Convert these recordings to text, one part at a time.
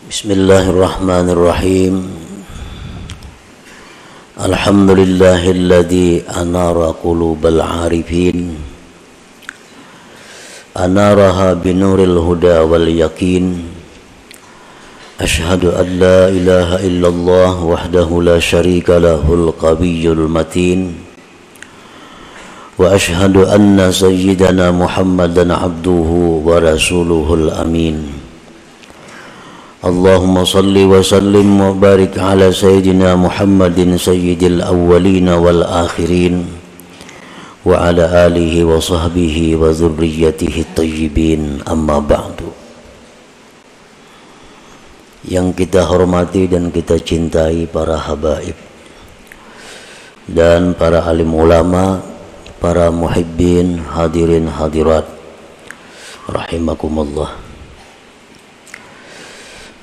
Bismillahirrahmanirrahim. Alhamdulillahilladzi anara qulubal arifin, anaraha binuril huda wal yakin. Ashhadu an la ilaha illallah wahdahu la syarika lahul qawiyyul matin. Wa ashhadu anna sayyidana Muhammadan abduhu wa rasuluhul amin. Allahumma salli wa sallim wa barik ala sayyidina Muhammadin sayyidil awwalina wal akhirin wa ala alihi wa sahbihi wa dzurriyyatihi thayyibin, amma ba'du. Yang kita hormati dan kita cintai para habaib dan para alim ulama, para muhibbin, hadirin hadirat rahimakumullah.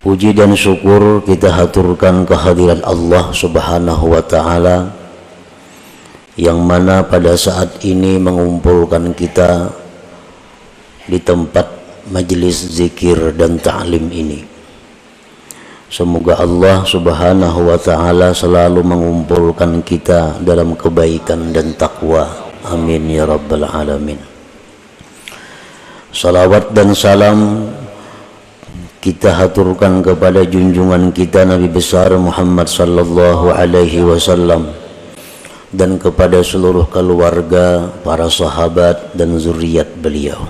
Puji dan syukur kita haturkan kehadiran Allah Subhanahu wa ta'ala, yang mana pada saat ini mengumpulkan kita di tempat majelis zikir dan ta'lim ini. Semoga Allah Subhanahu wa ta'ala selalu mengumpulkan kita dalam kebaikan dan takwa. Amin ya rabbal alamin. Salawat dan salam kita haturkan kepada junjungan kita Nabi besar Muhammad sallallahu alaihi wasallam dan kepada seluruh keluarga, para sahabat dan zuriat beliau.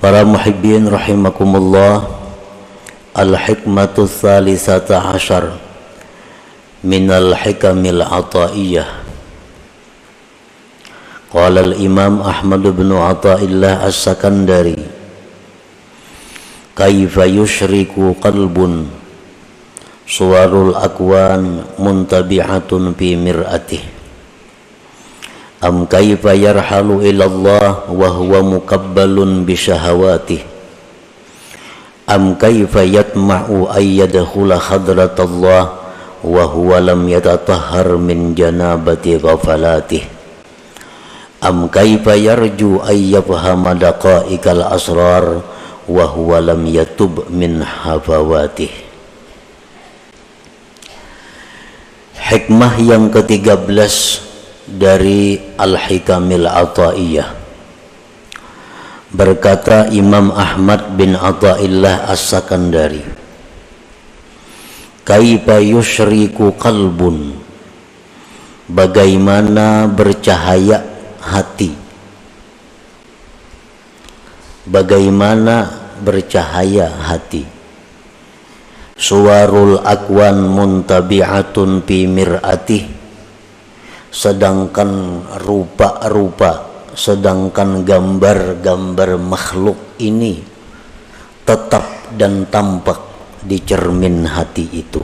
Para muhibbin rahimakumullah, al-hikmatu tsalisata asyar minal hikamil ataiyah. Qala al-imam Ahmad bin Athaillah as-Sakandari, kaifa yushriku qalbun suwarul akwan muntabi'atun fi mir'atih, am kaifa yarhalu ilallah wa huwa mukabbalun bi syahawatih, am kaifa yatma'u ayyadkhula hadratallah wa huwa lam yatatahhar min janabati ghafalatih, am kaifa yarju ayyafhama daqa'iqal asrar wa huwa lam yatub min hafawatih. Hikmah yang ke-13 dari Al-Hikamil Athaiyah. Berkata Imam Ahmad bin Athaillah as-Sakandari, kaifa yusyriku qalbun, bagaimana bercahaya hati, bagaimana bercahaya hati. Suwarul akwan muntabi'atun fi mir'atih, sedangkan rupa-rupa, sedangkan gambar-gambar makhluk ini tetap dan tampak di cermin hati itu.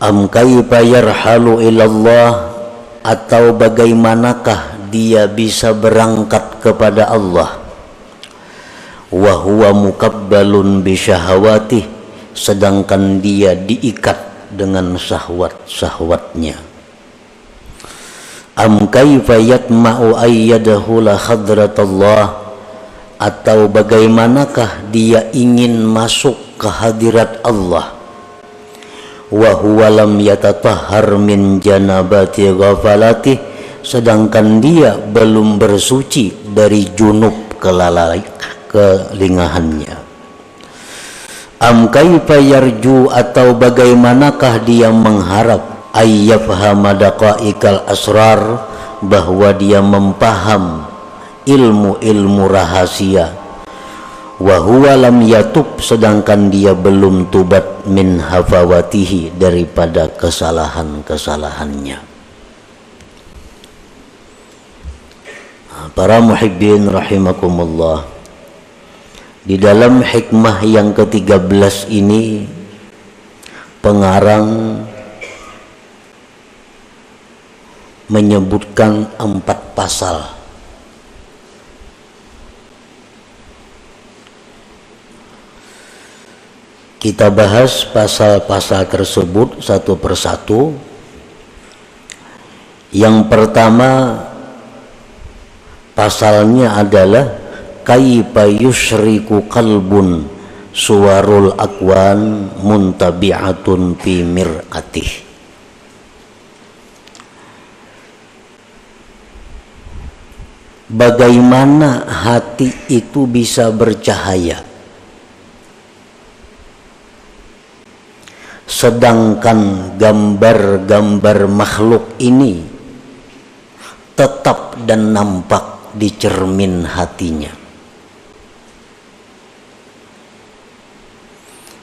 Am kaifa yarhalu ilallah, atau bagaimanakah dia bisa berangkat kepada Allah, wa huwa mukabbalun bi syahawatih, sedangkan dia diikat dengan syahwat-syahwatnya. Am kaifa yatma'u ayyadkhula hadratallah, atau bagaimanakah dia ingin masuk ke hadirat Allah, wa huwa lam yatatahhar min janabati ghafalatih, sedangkan dia belum bersuci dari junub kelingahannya. Am kaifa yarju, atau bagaimanakah dia mengharap ayyafhama daqa'iqal asrar, bahwa dia mempaham ilmu-ilmu rahasia, wa huwa lam yatub, sedangkan dia belum tubat min hafawatihi, daripada kesalahan-kesalahannya. Para muhibbin rahimakumullah, di dalam hikmah yang ke-13 ini pengarang menyebutkan 4 pasal. Kita bahas pasal-pasal tersebut satu persatu. Yang pertama pasalnya adalah kaifa yusyriku qalbun suwarul akwan muntabi'atun fi mir'atih. Bagaimana hati itu bisa bercahaya sedangkan gambar-gambar makhluk ini tetap dan nampak di cermin hatinya.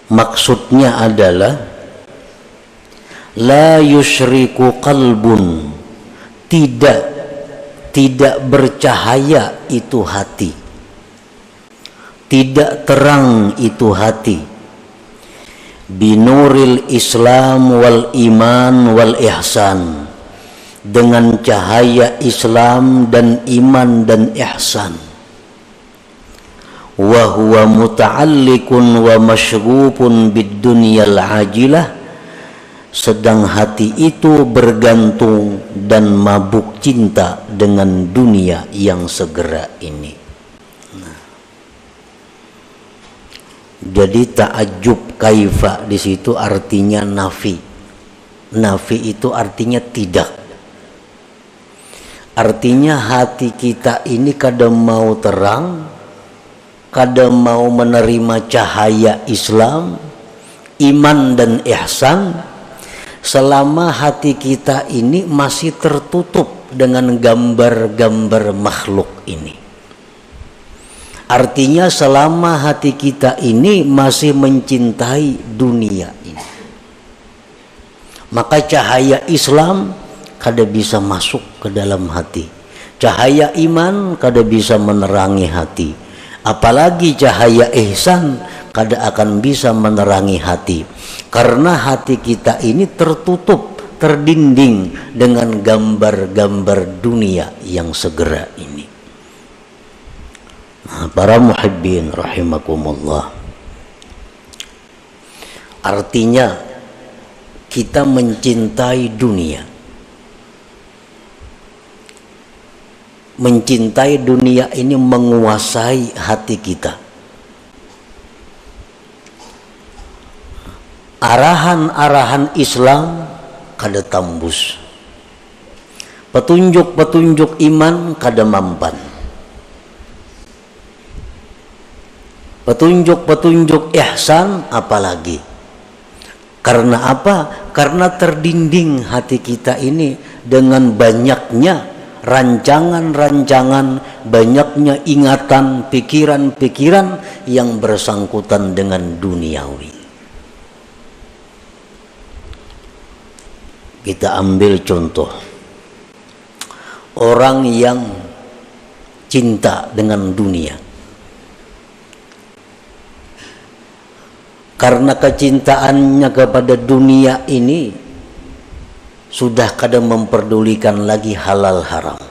Maksudnya adalah la yusyriku qalbun, tidak bercahaya itu hati, tidak terang itu hati, binuril Islam wal iman wal ihsan, dengan cahaya Islam dan iman dan ihsan. Wa huwa muta'alliqun wa masyghufun bid dunyal ajilah, sedang hati itu bergantung dan mabuk cinta dengan dunia yang segera ini. Jadi ta'ajjub kaifa di situ artinya nafi. Nafi itu artinya tidak. Artinya hati kita ini kadang mau terang, kadang mau menerima cahaya Islam, iman dan ihsan, selama hati kita ini masih tertutup dengan gambar-gambar makhluk ini. Artinya selama hati kita ini masih mencintai dunia ini, maka cahaya Islam kada bisa masuk ke dalam hati, cahaya iman kada bisa menerangi hati, apalagi cahaya ihsan kada akan bisa menerangi hati, karena hati kita ini tertutup, terdinding dengan gambar-gambar dunia yang segera ini. Nah, para muhibbin rahimakumullah, artinya kita mencintai dunia, mencintai dunia ini menguasai hati kita. Arahan-arahan Islam kada tambus, petunjuk-petunjuk iman kada mampan, petunjuk-petunjuk ihsan apalagi. Karena apa? Karena terdinding hati kita ini dengan banyaknya rancangan-rancangan, banyaknya ingatan, pikiran-pikiran yang bersangkutan dengan duniawi. Kita ambil contoh orang yang cinta dengan dunia, karena kecintaannya kepada dunia ini sudah kadang memperdulikan lagi halal haram.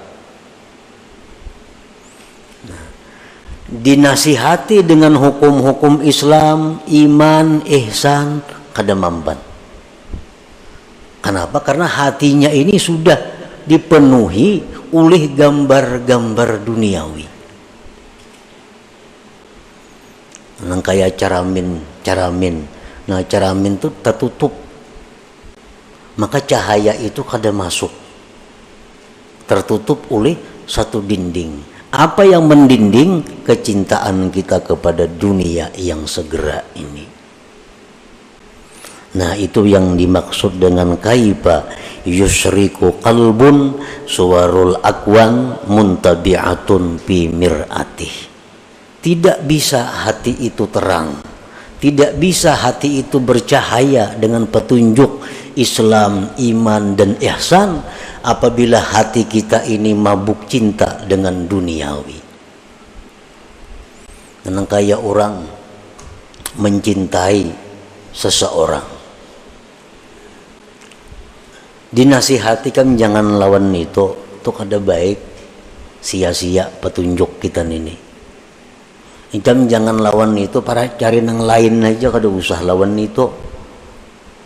Dinasihati dengan hukum-hukum Islam, iman, ihsan, kada mampan. Kenapa? Karena hatinya ini sudah dipenuhi oleh gambar-gambar duniawi. Nang kayak caramin. Nah, caramin itu tertutup, maka cahaya itu kada masuk, tertutup oleh satu dinding. Apa yang mendinding? Kecintaan kita kepada dunia yang segera ini. Nah, itu yang dimaksud dengan kaifa yusyriku qalbun suwarul akwan muntabi'atun fi mir'atih. Tidak bisa hati itu terang, tidak bisa hati itu bercahaya dengan petunjuk Islam, iman dan ihsan apabila hati kita ini mabuk cinta dengan duniawi. Memang kayak orang mencintai seseorang, dinasihatikan jangan lawan itu kada baik, sia-sia petunjuk kita ini. Jangan lawan itu, para cari nang lain aja, kada usah lawan itu.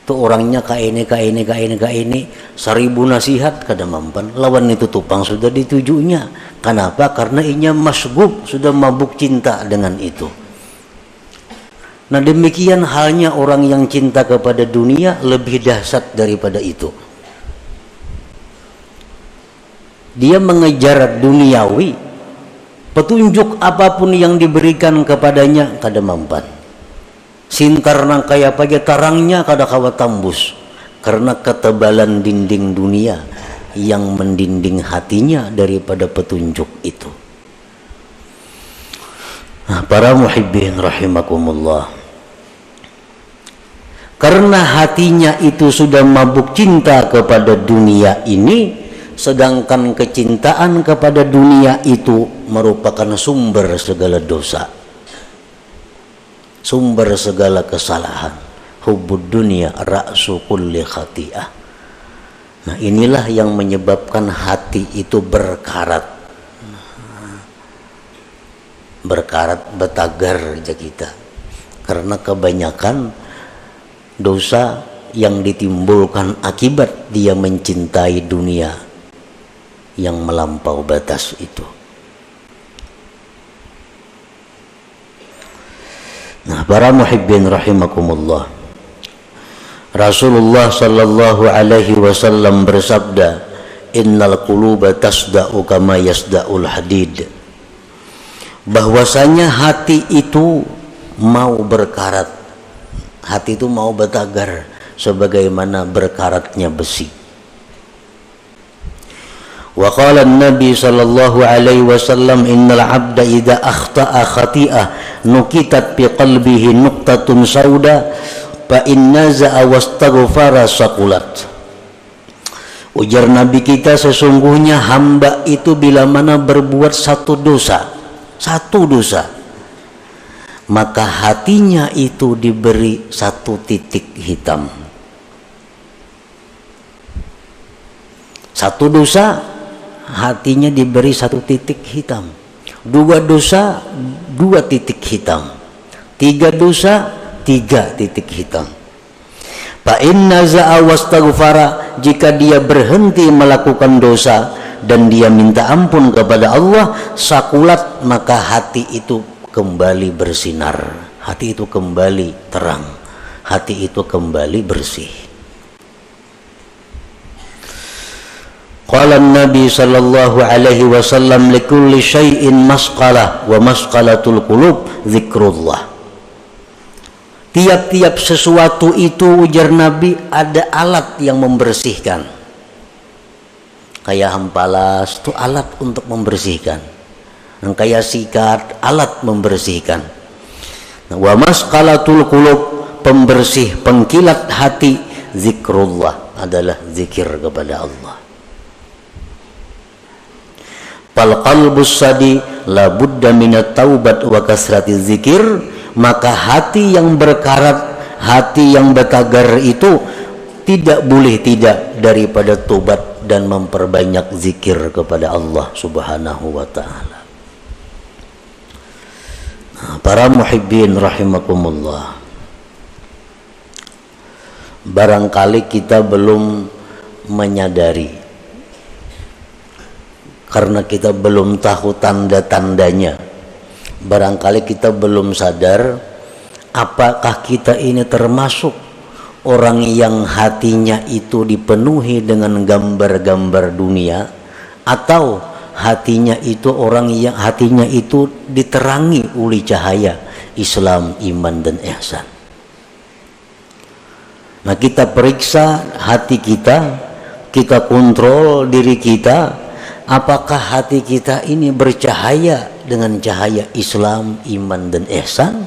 Tuh orangnya ka ini 1000 nasihat kada mampan lawan itu tupang sudah ditujunya. Kenapa? Karena inya masgub, sudah mabuk cinta dengan itu. Nah demikian halnya orang yang cinta kepada dunia lebih dahsyat daripada itu. Dia mengejar duniawi, petunjuk apapun yang diberikan kepadanya kada mampan. Sintar nang kaya pagi tarangnya kada kawa tambus karena ketebalan dinding dunia yang mendinding hatinya daripada petunjuk itu. Nah, para muhibbin rahimakumullah, karena hatinya itu sudah mabuk cinta kepada dunia ini, sedangkan kecintaan kepada dunia itu merupakan sumber segala dosa, sumber segala kesalahan. Hubbud dunia ra'su kulli khati'ah. Nah inilah yang menyebabkan hati itu berkarat betagar aja kita, karena kebanyakan dosa yang ditimbulkan akibat dia mencintai dunia yang melampau batas itu. Nah para muhibbin rahimakumullah, Rasulullah sallallahu alaihi wasallam bersabda, innal quluba tasda'u kama yasda'ul hadid, bahwasanya hati itu mau berkarat, hati itu mau betagar sebagaimana berkaratnya besi. Wa qala an-nabi sallallahu alaihi wasallam, innal 'abda idza akhta'a khati'ah nukitat fi qalbihi nuqtatun sauda fa in naza'a wastaghfara saqulat. Ujar Nabi kita, sesungguhnya hamba itu bila mana berbuat satu dosa, maka hatinya itu diberi satu titik hitam. Satu dosa, hatinya diberi satu titik hitam. 2 dosa, 2 titik hitam. 3 dosa, 3 titik hitam. Fa inna za'a wastaghfara, jika dia berhenti melakukan dosa dan dia minta ampun kepada Allah, sakulat, maka hati itu kembali bersinar, hati itu kembali terang, hati itu kembali bersih. Qala Nabi sallallahu alaihi wasallam, likulli syai'in masqalah wa masqalatul qulub zikrullah. Tiap-tiap sesuatu itu, ujar Nabi, ada alat yang membersihkan. Kayak hampalas itu alat untuk membersihkan. Yang kayak sikat, alat membersihkan. Wa masqalatul qulub, pembersih pengkilat hati, zikrullah, adalah zikir kepada Allah. Fal qalbus sadi la budda minat taubat wa kasrati zikir, maka hati yang berkarat, hati yang betagar itu tidak boleh tidak daripada tobat dan memperbanyak zikir kepada Allah Subhanahu wa taala. Nah, para muhibbin rahimakumullah, barangkali kita belum menyadari, karena kita belum tahu tanda-tandanya. Barangkali kita belum sadar apakah kita ini termasuk orang yang hatinya itu dipenuhi dengan gambar-gambar dunia, atau hatinya itu orang yang hatinya itu diterangi oleh cahaya Islam, iman dan ihsan. Nah kita periksa hati kita, kita kontrol diri kita, apakah hati kita ini bercahaya dengan cahaya Islam, iman dan ihsan,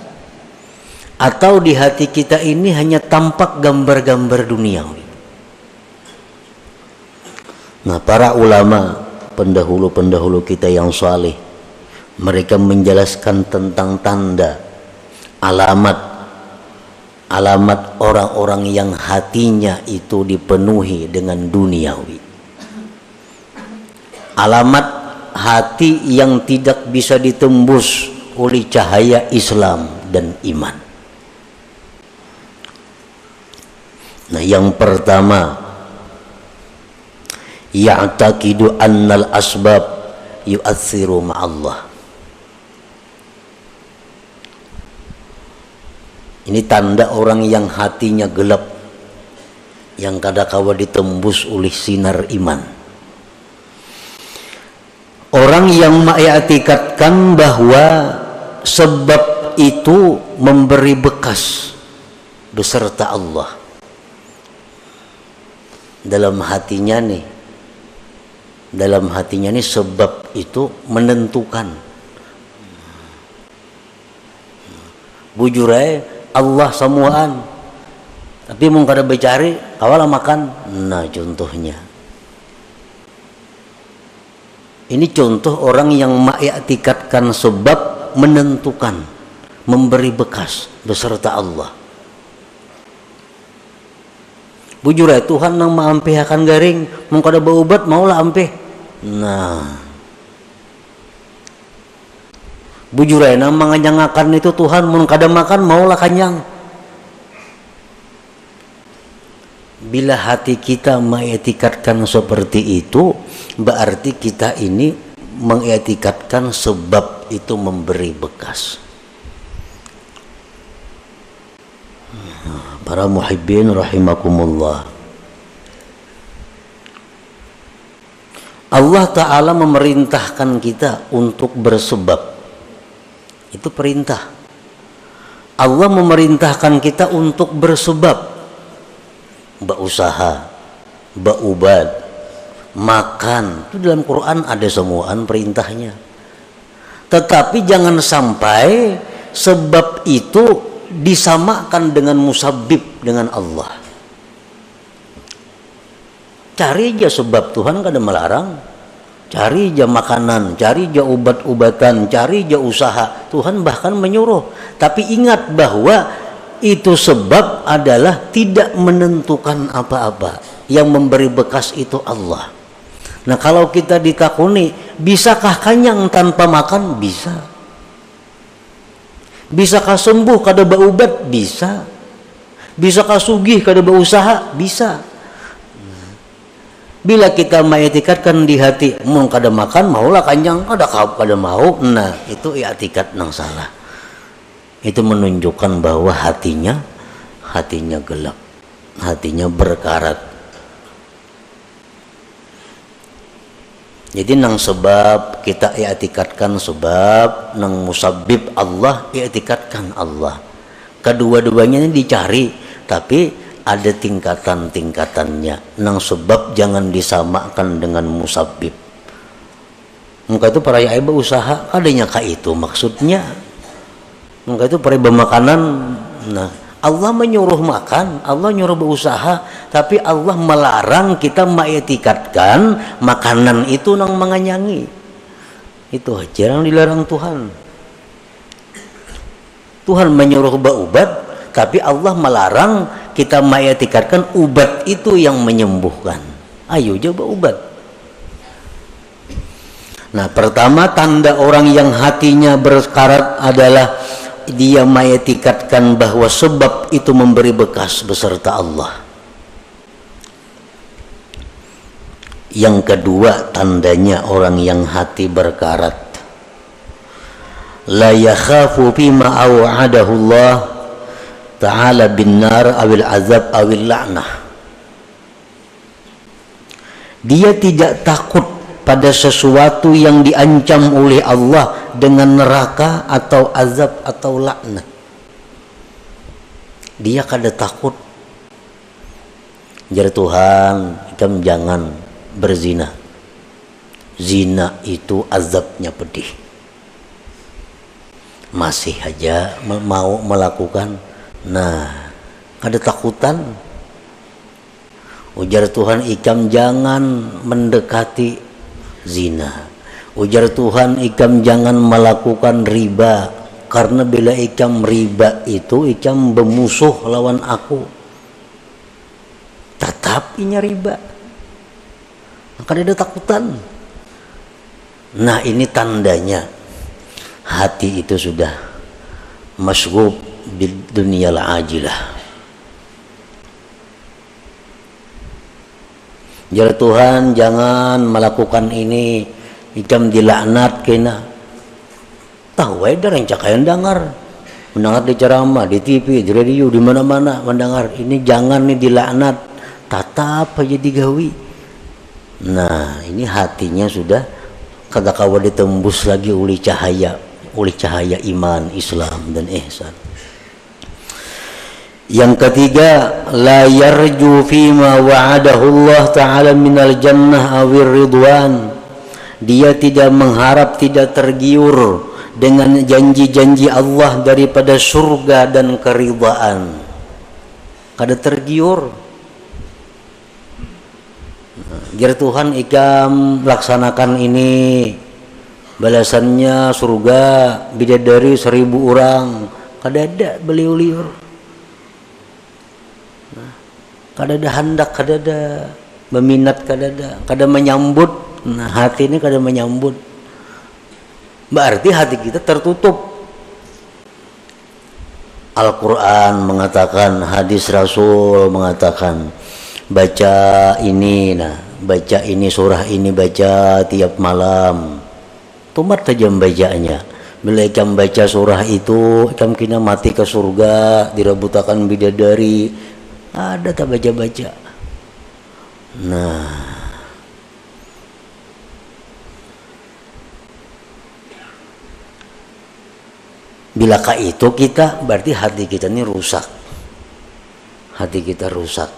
atau di hati kita ini hanya tampak gambar-gambar duniawi. Nah para ulama pendahulu-pendahulu kita yang saleh, mereka menjelaskan tentang tanda, alamat orang-orang yang hatinya itu dipenuhi dengan duniawi. Alamat hati yang tidak bisa ditembus oleh cahaya Islam dan iman. Nah, yang pertama, ya'taqidu annal asbab yu'atsiru ma'allah. Ini tanda orang yang hatinya gelap, yang kadangkala ditembus oleh sinar iman. Orang yang mengiktikadkan bahwa sebab itu memberi bekas beserta Allah dalam hatinya nih. Dalam hatinya nih sebab itu menentukan. Bujur aja Allah semuaan, tapi mau kada becari kawalah makan. Nah, contohnya ini contoh orang yang mengiktikadkan sebab menentukan, memberi bekas beserta Allah. Bujur Tuhan nang maampih akan garing, mau kada baubat maulah ampih. Nah, bujur nang manganyangakan itu Tuhan, mau kada makan maulah kanyang. Bila hati kita mengiktikadkan seperti itu, berarti kita ini mengiktikadkan sebab itu memberi bekas. Para muhibbin rahimakumullah, Allah Ta'ala memerintahkan kita untuk bersebab. Itu perintah. Allah memerintahkan kita untuk bersebab, berusaha, berubad, makan. Itu dalam Quran ada semuaan perintahnya. Tetapi jangan sampai sebab itu disamakan dengan musabbib, dengan Allah. Cari aja sebab, Tuhan kada melarang. Cari aja makanan, cari aja ubat-ubatan, cari aja usaha, Tuhan bahkan menyuruh. Tapi ingat bahwa itu sebab adalah tidak menentukan apa-apa. Yang memberi bekas itu Allah. Nah, kalau kita ditakuni, bisakah kanyang tanpa makan? Bisa. Bisakah sembuh kada baubat? Bisa. Bisakah sugih kada berusaha? Bisa. Bila kita mengiktikadkan di hati, mau kada makan maulah kanyang, kada mau. Nah, itu i'tikad nang salah. Itu menunjukkan bahwa hatinya gelap, hatinya berkarat. Jadi nang sebab kita i'tikadkan sebab, nang musabbib Allah i'tikadkan Allah. Kedua-duanya ini dicari, tapi ada tingkatan-tingkatannya. Nang sebab jangan disamakan dengan musabbib. Muka itu para yai berusaha, kadanya ka itu maksudnya. Muka itu para bermakanan. Nah, Allah menyuruh makan, Allah nyuruh berusaha, tapi Allah melarang kita mengiktikadkan makanan itu nang menganyangi. Itu aja yang dilarang Tuhan. Tuhan menyuruh berubat, tapi Allah melarang kita mengiktikadkan ubat itu yang menyembuhkan. Ayo coba ubat. Nah, pertama tanda orang yang hatinya berkarat adalah dia mengiktikadkan bahwa sebab itu memberi bekas beserta Allah. Yang kedua tandanya orang yang hati berkarat, la yakhafu bima aw'adahu Allah ta'ala bin nar awil azab awil la'nah. Dia tidak takut pada sesuatu yang diancam oleh Allah dengan neraka atau azab atau laknat. Dia kada takut. Jar Tuhan, kamu jangan berzina. Zina itu azabnya pedih. Masih aja mau melakukan. Nah, kada takutan. Ujar Tuhan, ikam jangan mendekati zina. Ujar Tuhan, ikam jangan melakukan riba, karena bila ikam riba itu ikam bermusuh lawan aku. Tetap inya riba. Maka ada takutan. Nah, ini tandanya hati itu sudah masghub di dunia ajilah. Jar Tuhan jangan melakukan ini, ikam dilaknat kena. Tahu wae yang cakayan dengar, mendengar di ceramah, di TV, di radio, di mana-mana mendengar ini jangan nih dilaknat, tatap aja digawi. Nah, ini hatinya sudah kata kawa ditembus lagi oleh cahaya iman, Islam dan ihsan. Yang ketiga, la yarju fima wa'adahu Allah Ta'ala minal jannah awir ridwan. Dia tidak mengharap, tidak tergiur dengan janji-janji Allah daripada surga dan keridhaan. Kada tergiur. Jar Tuhan ikam laksanakan ini, balasannya surga bidadari 1000 orang. Kada ada beliau liur. Kada ada hendak, kada ada meminat, kada menyambut. Nah, hati ini kada menyambut. Berarti hati kita tertutup. Al-Quran mengatakan, hadis Rasul mengatakan, baca ini, baca ini surah ini, baca tiap malam. Tumat saja bacanya. Bila ikam baca surah itu, ikam kena mati ke surga, dirabutakan bidadari. Ada tak baca-baca. Nah, bilakah itu kita, berarti hati kita ini rusak. Hati kita rusak.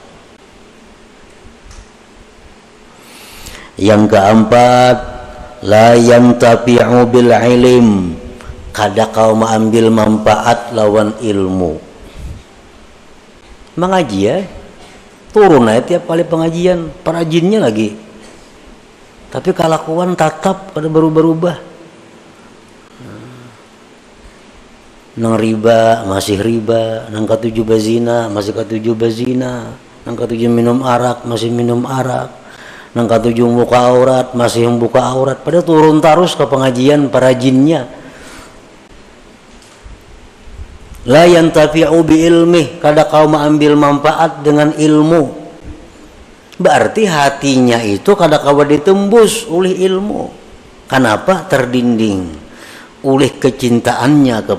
Yang keempat, la yantafi'u bil ilm. Kada kau mengambil manfaat lawan ilmu. Mengaji ya, turun aja tiap kali pengajian, perajinnya lagi. Tapi kelakuan tatap pada berubah-ubah. Nang riba masih riba, nang ketujuh bazina masih ketujuh bazina, nang ketujuh minum arak masih minum arak, nang ketujuh buka aurat masih membuka aurat. Pada turun terus ke pengajian perajinnya. La yantafi'u bi ilmih, kada kau mengambil manfaat dengan ilmu. Berarti hatinya itu kada kau ditembus oleh ilmu. Kenapa? Terdinding oleh kecintaannya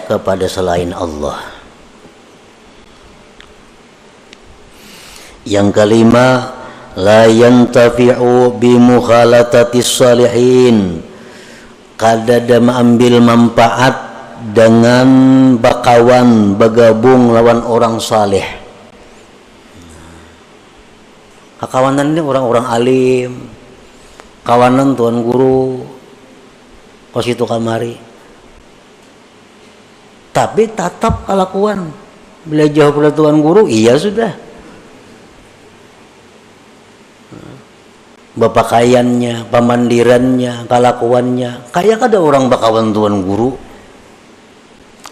kepada selain Allah. Yang kelima, la yantafi'u bi mukhalatatis salihin. Kada ada mengambil manfaat dengan bakawan, bergabung lawan orang saleh. Kawanan ini orang-orang alim, kawanan tuan guru, kos itu kamari. Tapi tatap kelakuan, bila jauh pada tuan guru, iya sudah. Bapakaiannya, pamandirannya, kelakuannya, kayak ada orang bakawan tuan guru.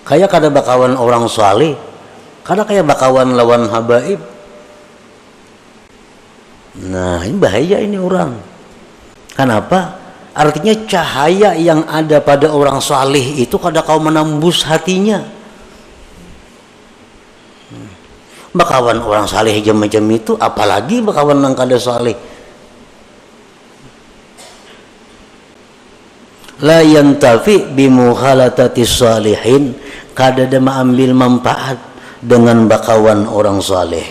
Kayak kada bakawan orang saleh, kada kayak bakawan lawan habaib. Nah, ini bahaya ini orang. Kenapa? Artinya cahaya yang ada pada orang saleh itu kada kau menembus hatinya. Bakawan orang saleh macam itu, apalagi bakawan yang kada saleh. La yantafi bi mukhalatatis salihin, kada ada mengambil manfaat dengan bakawan orang saleh.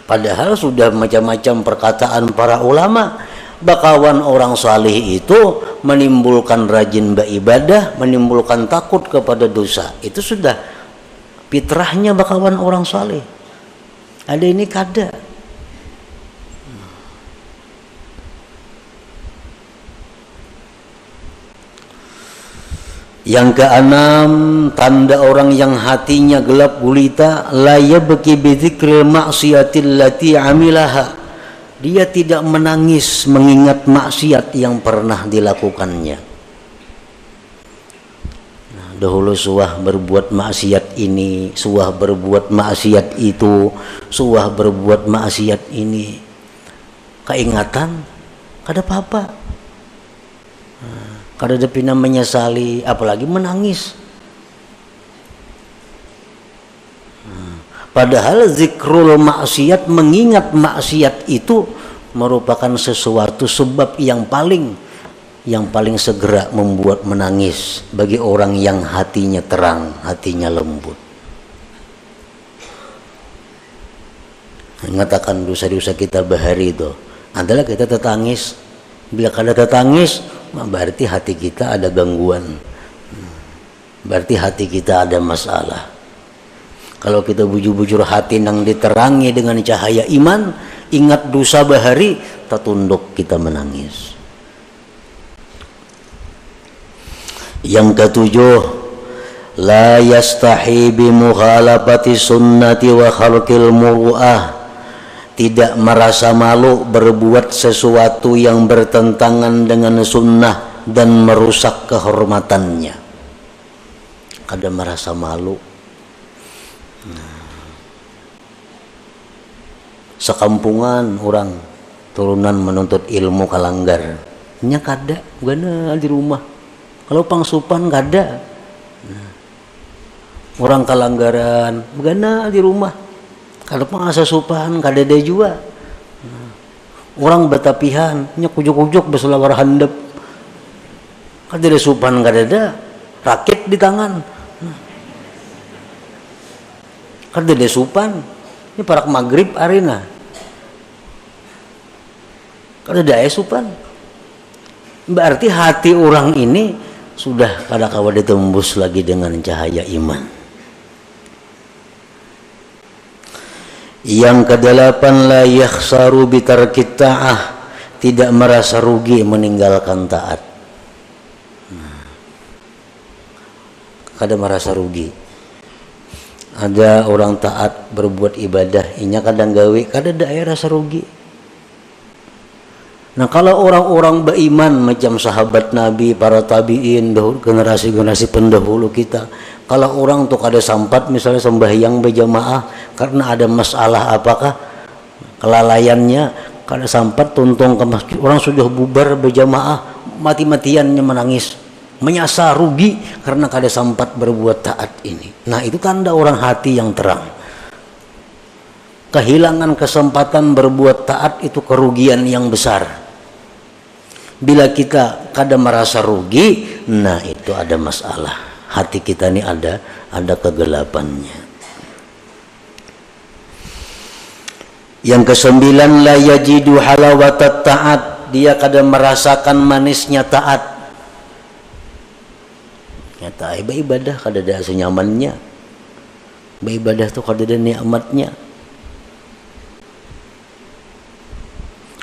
Padahal sudah macam-macam perkataan para ulama, bakawan orang saleh itu menimbulkan rajin beribadah, menimbulkan takut kepada dosa. Itu sudah fitrahnya bakawan orang saleh. Ada ini kada. Yang keenam, tanda orang yang hatinya gelap gulita, la yabki bi dzikril maksiatil lati amilaha. Dia tidak menangis mengingat maksiat yang pernah dilakukannya. Nah, dahulu suah berbuat maksiat ini, suah berbuat maksiat itu, suah berbuat maksiat ini. Keingatan, kada apa-apa. Kada ada pina menyesali, apalagi menangis. Padahal zikrul maksiat, mengingat maksiat itu merupakan sesuatu sebab yang paling segera membuat menangis bagi orang yang hatinya terang, hatinya lembut. Mengatakan dosa-dosa kita bahari itu adalah kita tertangis. Bila kada tertangis, berarti hati kita ada gangguan, berarti hati kita ada masalah. Kalau kita bujur-bujur hati nang diterangi dengan cahaya iman, ingat dosa bahari, tertunduk kita menangis. Yang ketujuh, la yastahi bi mukhalafati sunnati wa khalqil muru'ah. Tidak merasa malu berbuat sesuatu yang bertentangan dengan sunnah dan merusak kehormatannya. Kada merasa malu. Sekampungan orang turunan menuntut ilmu kalanggar, nya kada gana di rumah. Kalau pangsupan kada, orang kalanggaran gana di rumah. Kalau pangasupan kada ada juga. Orang betapihan nya kujuk-kujuk besulawar handap, kada ada supan, kada ada rakit di tangan, kada ada supan. Ini parak maghrib arena kada ada supan. Berarti hati orang ini sudah kada kawa ditembus lagi dengan cahaya iman. Yang kedelapan, la yakhsaru bitarkit ta'ah. Tidak merasa rugi meninggalkan taat. Kada merasa rugi. Ada orang taat berbuat ibadah, inya kadang gawe, kada ada rasa rugi. Nah, kalau orang-orang beriman macam sahabat Nabi, para tabi'in, generasi-generasi pendahulu kita, kalau orang tuh kada sampat misalnya sembahyang berjamaah karena ada masalah apakah kelalaiannya, kada sampat tuntung ke masjid, orang sudah bubar berjamaah, mati-matiannya menangis, menyasa rugi karena kada sempat berbuat taat ini. Nah, itu tanda orang hati yang terang. Kehilangan kesempatan berbuat taat itu kerugian yang besar. Bila kita kada merasa rugi, nah itu ada masalah. Hati kita ini ada kegelapannya. Yang kesembilan, la yajidu halawatat taat. Dia kada merasakan manisnya taat. Nyata ibadah kada ada senyamannya. Ibadah tuh kada ada nikmatnya.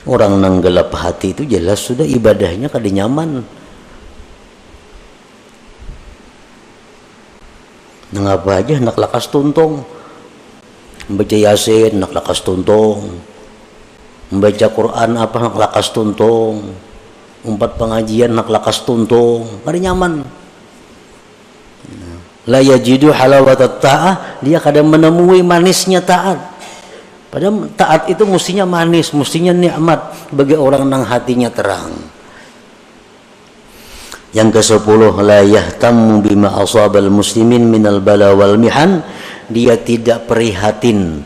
Orang nang gelap hati itu jelas sudah ibadahnya kada nyaman. Nang apa aja nak lakas tuntung. Membaca Yasin nak lakas tuntung. Membaca Quran apa nak lakas tuntung. Umpat pengajian nak lakas tuntung. Kada nyaman. La yajidu halawatat ta'ah, dia kadang menemui manisnya taat. Padahal taat itu mestinya manis, mestinya nikmat bagi orang yang hatinya terang. Yang ke-10, la yahtammu bima asabal muslimin minal bala wal mihan. Dia tidak prihatin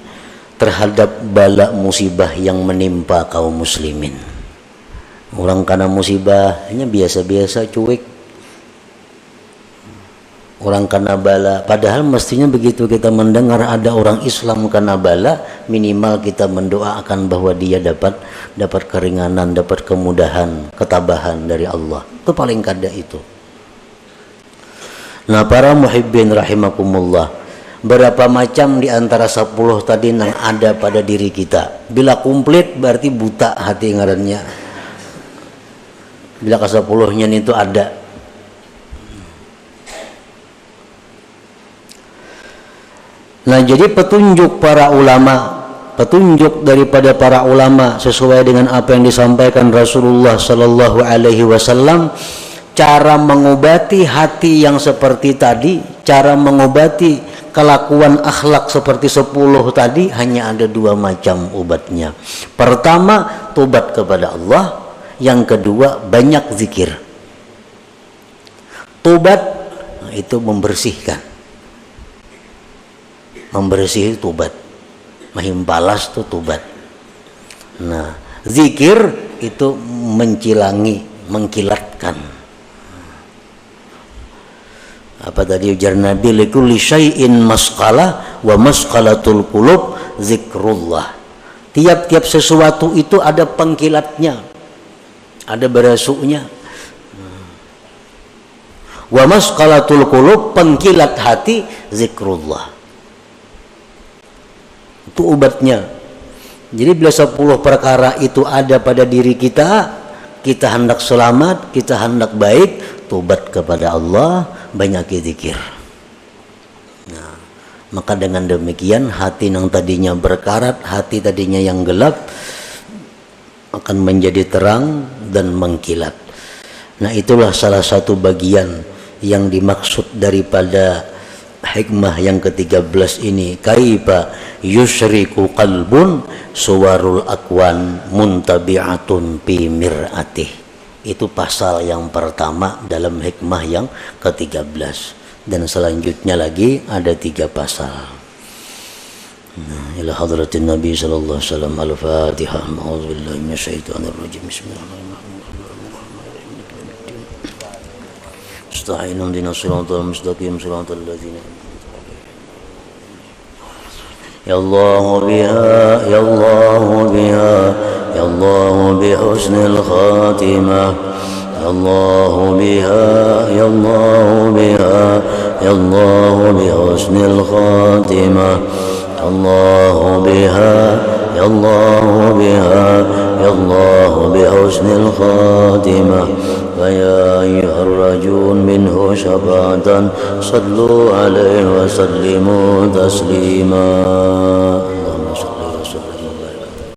terhadap bala musibah yang menimpa kaum muslimin. Orang kena musibahnya biasa-biasa, cuek. Orang kena bala, padahal mestinya begitu kita mendengar ada orang Islam kena bala, minimal kita mendoakan bahwa dia dapat keringanan, dapat kemudahan, ketabahan dari Allah. Itu paling kada itu. Nah, para muhibbin rahimakumullah, berapa macam di antara 10 tadi yang ada pada diri kita. Bila komplit berarti buta hati ngarannya. Bila ke-10-nya itu ada. Nah, jadi petunjuk para ulama, petunjuk daripada para ulama sesuai dengan apa yang disampaikan Rasulullah sallallahu alaihi wasallam, cara mengobati hati yang seperti tadi, cara mengobati kelakuan akhlak seperti 10 tadi hanya ada 2 macam obatnya. Pertama, tobat kepada Allah, yang kedua banyak zikir. Tobat itu membersihkan. membersih tobat, mahimbalas itu tobat. Nah, zikir itu mencilangi, mengkilatkan. Apa tadi ujar Nabi, likulli syai'in masqalah wa masqalatul qulub zikrullah. Tiap-tiap sesuatu itu ada pengkilatnya, ada berasuknya. Wa masqalatul qulub, pengkilat hati, zikrullah. Itu obatnya. Jadi bila 10 perkara itu ada pada diri kita, kita hendak selamat, kita hendak baik, tobat kepada Allah, banyak zikir. Nah, maka dengan demikian hati yang tadinya berkarat, hati tadinya yang gelap akan menjadi terang dan mengkilat. Nah, itulah salah satu bagian yang dimaksud daripada hikmah yang ke-13 ini. Kaifa yusyriku qalbun suwarul akwan muntabi'atun fi mir'atih. Itu pasal yang pertama dalam hikmah yang ke-13, dan selanjutnya lagi ada 3 pasal. Ila hadratin Nabi sallallahu alaihi wasallam. Al-Fatihah. A'udzubillahi minasyaitonir rajim. Bismillahirrahmanirrahim. Astagfirullahaladzim, dina siratal mustaqim, siratal ladzina ya Allah biha, ya Allah biha, ya Allah bihusnil khatimah, ya Allah biha, ya Allah biha, ya Allah bihusnil khatimah, ya Allah biha, ya Allah biha, ya Allah bihusnil khatimah. فيا أيها الرجون منه شفاعة صلوا عليه وسلموا تسليما.